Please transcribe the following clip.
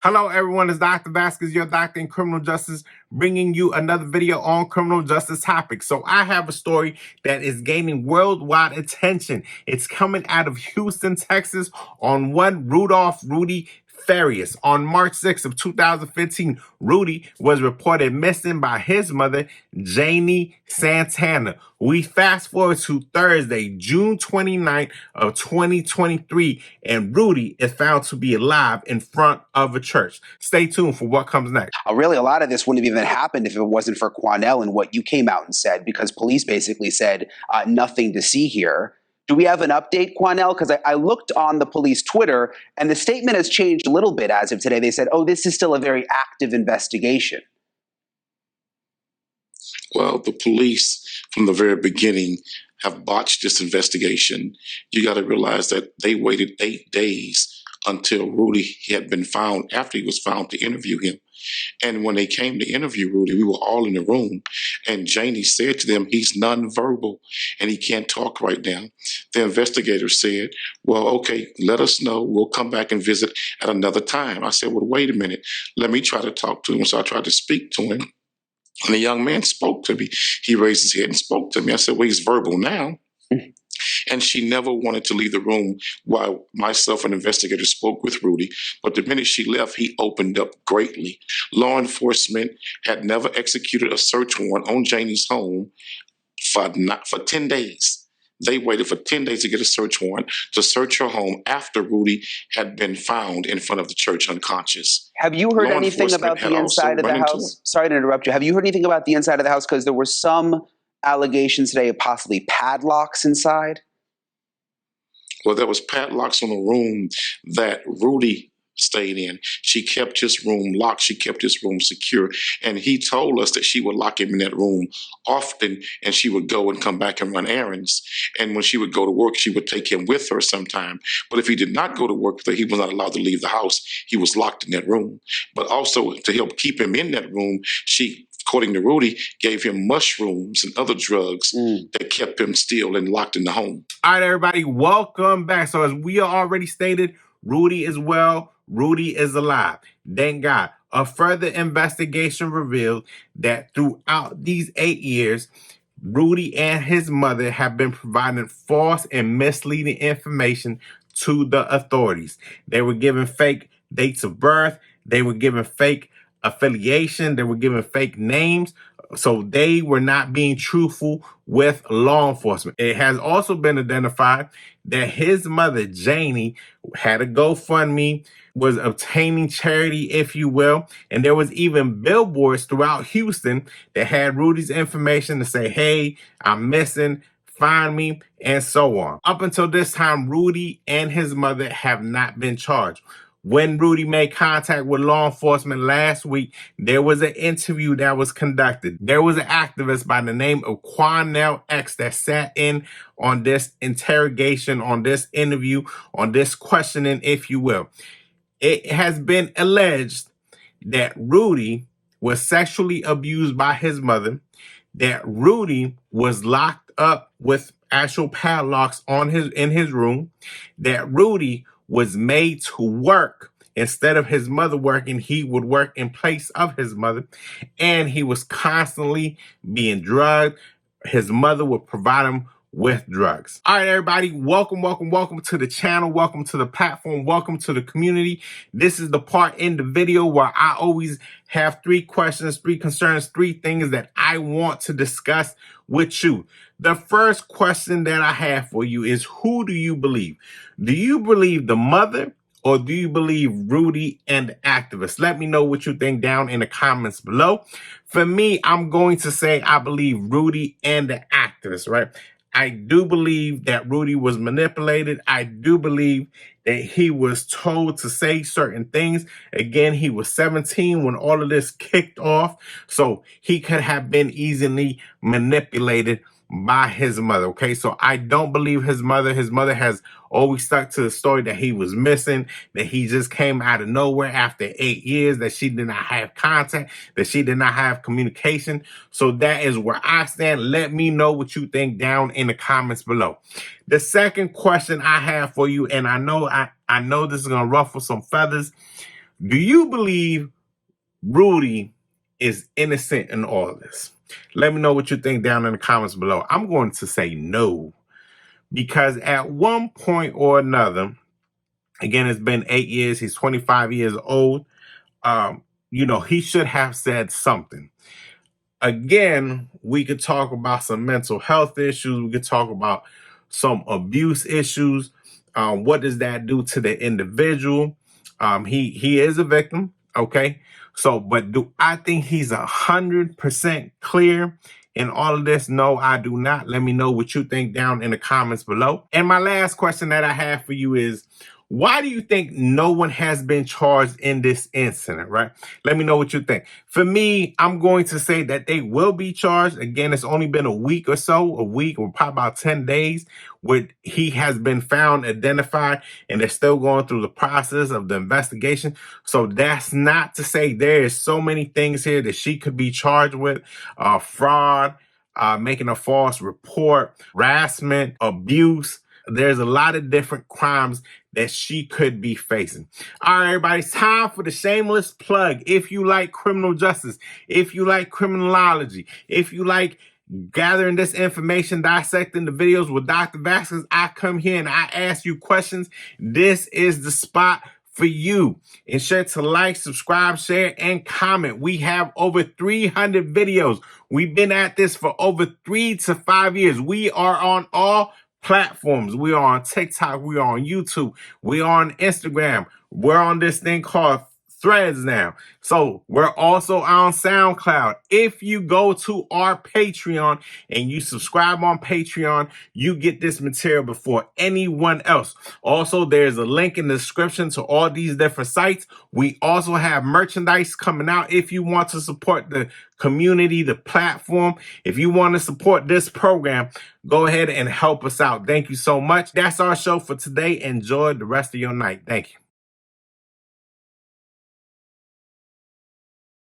Hello, everyone. It's Dr. Vasquez, your doctor in criminal justice, bringing you another video on criminal justice topics. So I have a story that is gaining worldwide attention. It's coming out of Houston, Texas, on one Rudy Farias. On March 6th of 2015, Rudy was reported missing by his mother, Janie Santana. We fast forward to Thursday, June 29th of 2023, and Rudy is found to be alive in front of a church. Stay tuned for what comes next. Really, a lot of this wouldn't have even happened if it wasn't for Quanell and what you came out and said, because police basically said nothing to see here. Do we have an update, Quanell? Because I looked on the police Twitter, and the statement has changed a little bit as of today. They said, oh, this is still a very active investigation. Well, the police, from the very beginning, have botched this investigation. You got to realize that they waited 8 days until Rudy had been found, after he was found, to interview him. And when they came to interview Rudy, we were all in the room, and Janie said to them, he's nonverbal and he can't talk right now. The investigator said, well, okay, let us know. We'll come back and visit at another time. I said, well, wait a minute. Let me try to talk to him. So I tried to speak to him. And the young man spoke to me. He raised his head and spoke to me. I said, well, he's verbal now. And she never wanted to leave the room while myself and investigators spoke with Rudy. But the minute she left, he opened up greatly. Law enforcement had never executed a search warrant on Janie's home for 10 days. They waited for 10 days to get a search warrant to search her home after Rudy had been found in front of the church unconscious. Have you heard anything about the inside of the house? Sorry to interrupt you. Have you heard anything about the inside of the house? Because there were some allegations today of possibly padlocks inside. Well, there was padlocks on the room that Rudy stayed in. She kept his room locked. She kept his room secure. And he told us that she would lock him in that room often, and she would go and come back and run errands. And when she would go to work, she would take him with her sometime. But if he did not go to work, he was not allowed to leave the house. He was locked in that room. But also, to help keep him in that room, she, according to Rudy, gave him mushrooms and other drugs that kept him still and locked in the home. All right, everybody, welcome back. So as we already stated, Rudy is well, Rudy is alive. Thank God. A further investigation revealed that throughout these 8 years, Rudy and his mother have been providing false and misleading information to the authorities. They were given fake dates of birth. They were given fake affiliation. They were given fake names. So they were not being truthful with law enforcement. It has also been identified that his mother, Janie, had a GoFundMe, was obtaining charity, if you will. And there was even billboards throughout Houston that had Rudy's information to say, hey, I'm missing, find me, and so on. Up until this time, Rudy and his mother have not been charged. When Rudy made contact with law enforcement last week, there was an interview that was conducted. There was an activist by the name of Quanell X that sat in on this interrogation, on this interview, on this questioning, if you will. It has been alleged that Rudy was sexually abused by his mother, that Rudy was locked up with actual padlocks in his room, that Rudy was made to work. Instead of his mother working, he would work in place of his mother, and he was constantly being drugged. His mother would provide him with drugs. All right, everybody, welcome to the channel. Welcome to the platform. Welcome to the community. This is the part in the video where I always have 3 questions, 3 concerns, 3 things that I want to discuss with you. The first question that I have for you is, who do you believe? Do you believe the mother, or do you believe Rudy and the activist? Let me know what you think down in the comments below. For me, I'm going to say I believe Rudy and the activist, right? I do believe that Rudy was manipulated. I do believe that he was told to say certain things. Again, he was 17 when all of this kicked off, so he could have been easily manipulated by his mother. Okay, so I don't believe his mother. His mother has always stuck to the story that he was missing, that he just came out of nowhere after 8 years, that she did not have contact, that she did not have communication. So that is where I stand. Let me know what you think down in the comments below. The second question I have for you, and I know this is gonna ruffle some feathers. Do you believe Rudy is innocent in all of this? Let me know what you think down in the comments below. I'm going to say no, because at one point or another, again, it's been 8 years. He's 25 years old. He should have said something. Again, we could talk about some mental health issues. We could talk about some abuse issues. What does that do to the individual? He is a victim. Okay. So, but do I think he's 100% clear in all of this? No, I do not. Let me know what you think down in the comments below. And my last question that I have for you is, why do you think no one has been charged in this incident, right? Let me know what you think. For me, I'm going to say that they will be charged. Again, it's only been a week or probably about 10 days, where he has been found, identified, and they're still going through the process of the investigation. So that's not to say there is so many things here that she could be charged with. Fraud, making a false report, harassment, abuse. There's a lot of different crimes that she could be facing. All right, everybody, it's time for the shameless plug. If you like criminal justice, if you like criminology, if you like gathering this information, dissecting the videos with Dr. Vasquez, I come here and I ask you questions. This is the spot for you. Ensure to like, subscribe, share, and comment. We have over 300 videos. We've been at this for over 3 to 5 years. We are on all platforms. We are on TikTok. We are on YouTube. We are on Instagram. We're on this thing called Threads now. So we're also on SoundCloud. If you go to our Patreon and you subscribe on Patreon, you get this material before anyone else. Also, there's a link in the description to all these different sites. We also have merchandise coming out. If you want to support the community, the platform, if you want to support this program, go ahead and help us out. Thank you so much. That's our show for today. Enjoy the rest of your night. Thank you.